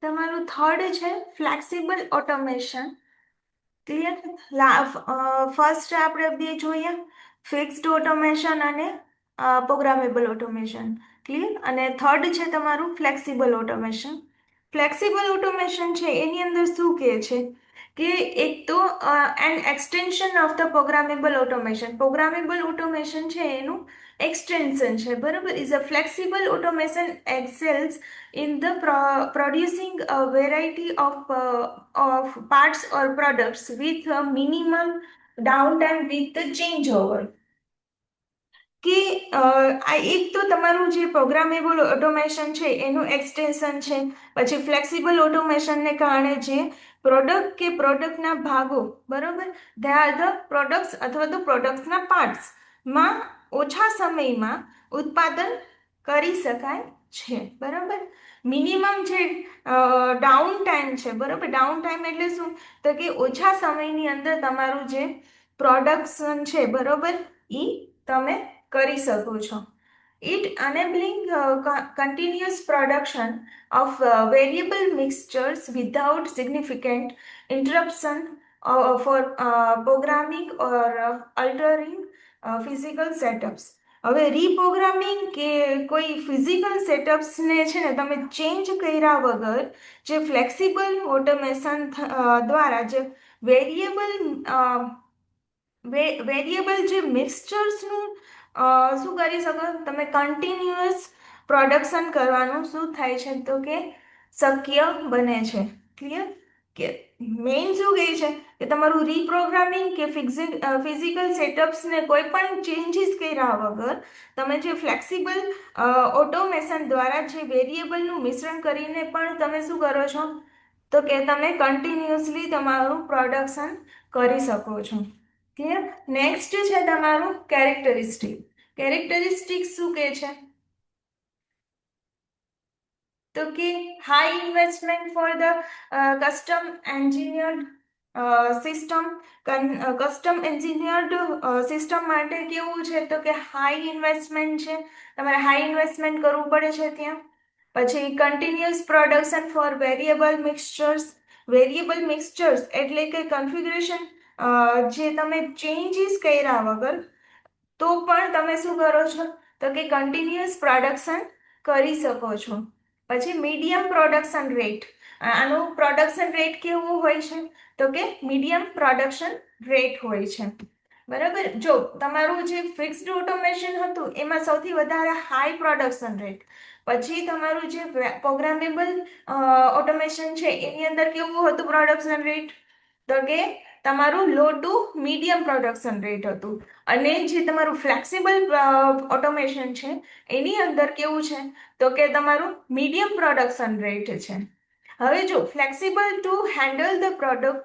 તમારું થર્ડ છે flexible automation. Clear. First આપણે બે જોઈએ, ફિક્સ્ડ ઓટોમેશન અને પ્રોગ્રામેબલ ઓટોમેશન. ક્લિયર. અને થર્ડ છે તમારું ફ્લેક્સિબલ ઓટોમેશન. ફ્લેક્સિબલ ઓટોમેશન છે એની અંદર શું કહે છે કે એક તો an extension of the programmable automation. Programmable automation છે એનું એક્સટેન્શન છે, બરાબર. Is a flexible automation excels in the producing a variety of parts or products with a minimum downtime with the changeover. કે આ એક તો તમારું જે પ્રોગ્રામેબલ ઓટોમેશન છે એનું એક્સટેન્શન છે. પછી ફ્લેક્સિબલ ઓટોમેશનને કારણે જે પ્રોડક્ટ કે પ્રોડક્ટના ભાગો, બરોબર, દે આર ધ પ્રોડક્ટ્સ અથવા તો પ્રોડક્ટ્સના પાર્ટ્સમાં ઓછા સમયમાં ઉત્પાદન કરી શકાય છે, બરાબર. મિનિમમ જે ડાઉન ટાઈમ છે, બરાબર. ડાઉન ટાઈમ એટલે શું? તો કે ઓછા સમયની અંદર તમારું જે પ્રોડક્શન છે, બરોબર, એ તમે કરી શકો છો. It enabling continuous production of variable mixtures without significant interruption for programming or altering physical setups. હવે રીપ્રોગ્રામિંગ કે કોઈ ફિઝિકલ સેટઅપ્સને છે ને તમે ચેન્જ કર્યા વગર જે ફ્લેક્સિબલ ઓટોમેશન દ્વારા જે વેરિયેબલ વેરિયેબલ જે મિક્સચર્સનું શું કરી શકો તમે, કન્ટિન્યુઅસ પ્રોડક્શન કરવાનું શું થાય છે તો કે શક્ય બને છે. ક્લિયર. કે મેઇન શું કહે છે કે તમારું રીપ્રોગ્રામિંગ કે ફિઝિકલ સેટઅપ્સને કોઈ પણ ચેન્જીસ કર્યા વગર તમે જે ફ્લેક્સિબલ ઓટોમેશન દ્વારા જે વેરિયેબલનું મિશ્રણ કરીને પણ તમે શું કરો છો તો કે તમે કન્ટિન્યુઅસલી તમારું પ્રોડક્શન કરી શકો છો. ક્લિયર. નેક્સ્ટ છે તમારું કેરેક્ટરિસ્ટિક. કેરેક્ટરિસ્ટિક શું કે છે તો કે high investment for the custom engineered system. Custom engineered system માટે કેવું છે તો કે હાઈ ઇન્વેસ્ટમેન્ટ છે, તમારે હાઈ ઇન્વેસ્ટમેન્ટ કરવું પડે છે ત્યાં. પછી continuous production for variable mixtures. Variable mixtures એટલે કે કન્ફિગ્યુરેશન જે તમે ચેન્જીસ કર્યા વગર તો પણ તમે શું કરો છો તો કે કન્ટિન્યુઅસ પ્રોડક્શન કરી શકો છો. પછી મીડિયમ પ્રોડક્શન રેટ. આનું પ્રોડક્શન રેટ કેવું હોય છે તો કે મીડિયમ પ્રોડક્શન રેટ હોય છે, બરાબર. જો તમારું જે ફિક્સ્ડ ઓટોમેશન હતું એમાં સૌથી વધારે હાઈ પ્રોડક્શન રેટ. પછી તમારું જે પ્રોગ્રામેબલ ઓટોમેશન છે એની અંદર કેવું હતું પ્રોડક્શન રેટ તો કે તમારું લો ટુ મીડિયમ પ્રોડક્શન રેટ હતું. અને જે તમારું ફ્લેક્સિબલ ઓટોમેશન છે એની અંદર કેવું છે તો કે તમારું મીડિયમ પ્રોડક્શન રેટ છે. હવે જો flexible two handle the product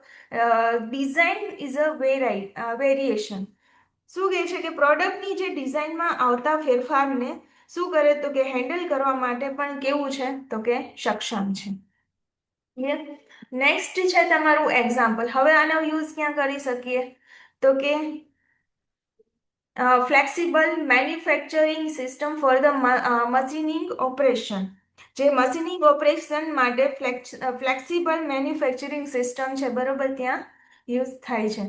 design is a variation. શું કહે છે કે પ્રોડક્ટની જે ડિઝાઇનમાં આવતા ફેરફારને શું કરે તો કે હેન્ડલ કરવા માટે પણ કેવું છે તો કે સક્ષમ છે. નેક્સ્ટ છે તમારું એક્ઝામ્પલ. હવે આનો યુઝ ક્યાં કરી શકીએ તો કે flexible manufacturing system for the machining operation. જે મશીનિંગ ઓપરેશન માટે ફ્લેક્સિબલ મેન્યુફેક્ચરિંગ સિસ્ટમ છે, બરોબર, ત્યાં યુઝ થાય છે.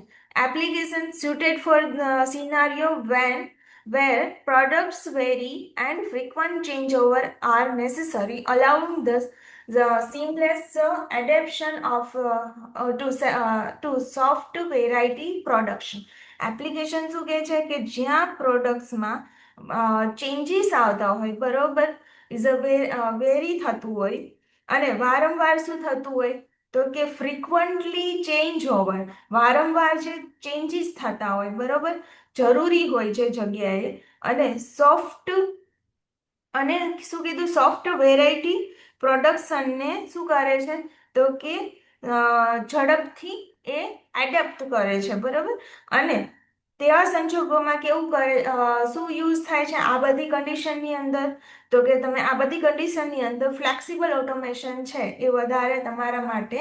Application suited for the scenario where products vary and frequent changeover are necessary, allowing the seamless adaptation to soft variety production. Application શું કહે છે કે જ્યાં પ્રોડક્ટ્સમાં ચેન્જીસ આવતા હોય, બરોબર, ઇઝ અ વેરી થતું હોય અને વારંવાર શું થતું હોય તો કે ફ્રિકવન્ટલી ચેન્જ ઓવર, વારંવાર જે ચેન્જીસ થતા હોય, બરોબર, જરૂરી હોય છે જગ્યાએ. અને સોફ્ટ અને શું કીધું સોફ્ટ વેરાયટી પ્રોડક્શનને શું કરે છે તો કે ઝડપથી એ એડેપ્ટ કરે છે, બરાબર. અને તેવા સંજોગોમાં કેવું કરે શું યુઝ થાય છે આ બધી કન્ડિશનની અંદર તો કે તમે આ બધી કન્ડિશનની અંદર ફ્લેક્સિબલ ઓટોમેશન છે એ વધારે તમારા માટે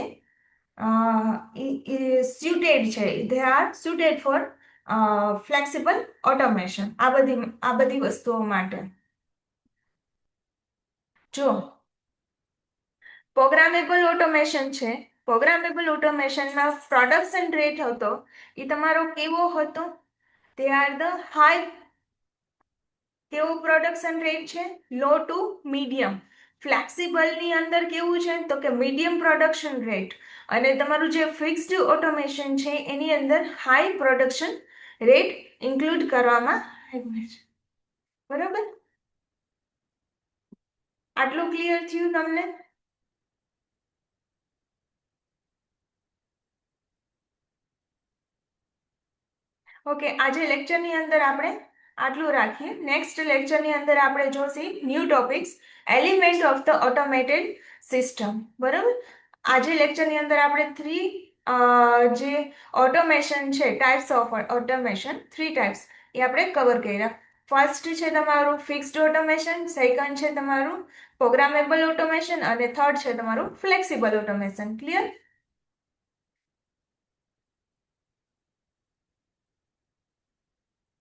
સ્યુટેડ છે. They are suited for flexible automation. આ બધી વસ્તુઓ માટે જો પ્રોગ્રામેબલ ઓટોમેશન છે. પ્રોગ્રામેબલ ઓટોમેશનમાં પ્રોડક્શન રેટ હતો એ તમારો કેવો હતો? તે આર ધ હાઈ. કેવો પ્રોડક્શન રેટ છે? Low to medium. ફ્લેક્સિબલની અંદર કેવું છે તો કે મીડિયમ પ્રોડક્શન રેટ. અને તમારું જે ફિક્સ્ડ ઓટોમેશન છે એની અંદર હાઈ પ્રોડક્શન રેટ ઇન્ક્લુડ કરવામાં આવ્યું છે. બરાબર? આટલું ક્લિયર થયું તમને? ઓકે, આજે લેક્ચરની અંદર આપણે આટલું રાખીએ. નેક્સ્ટ લેક્ચરની અંદર આપણે Joshi new topics, element of the automated system. બરાબર? આજે લેક્ચરની અંદર આપણે જે ઓટોમેશન છે, ટાઈપ્સ ઓફ ઓટોમેશન, 3 ટાઈપ્સ એ આપણે કવર કર્યા. ફર્સ્ટ છે તમારું ફિક્સ્ડ ઓટોમેશન, સેકન્ડ છે તમારું પ્રોગ્રામેબલ ઓટોમેશન અને થર્ડ છે તમારું ફ્લેક્સિબલ ઓટોમેશન. ક્લિયર?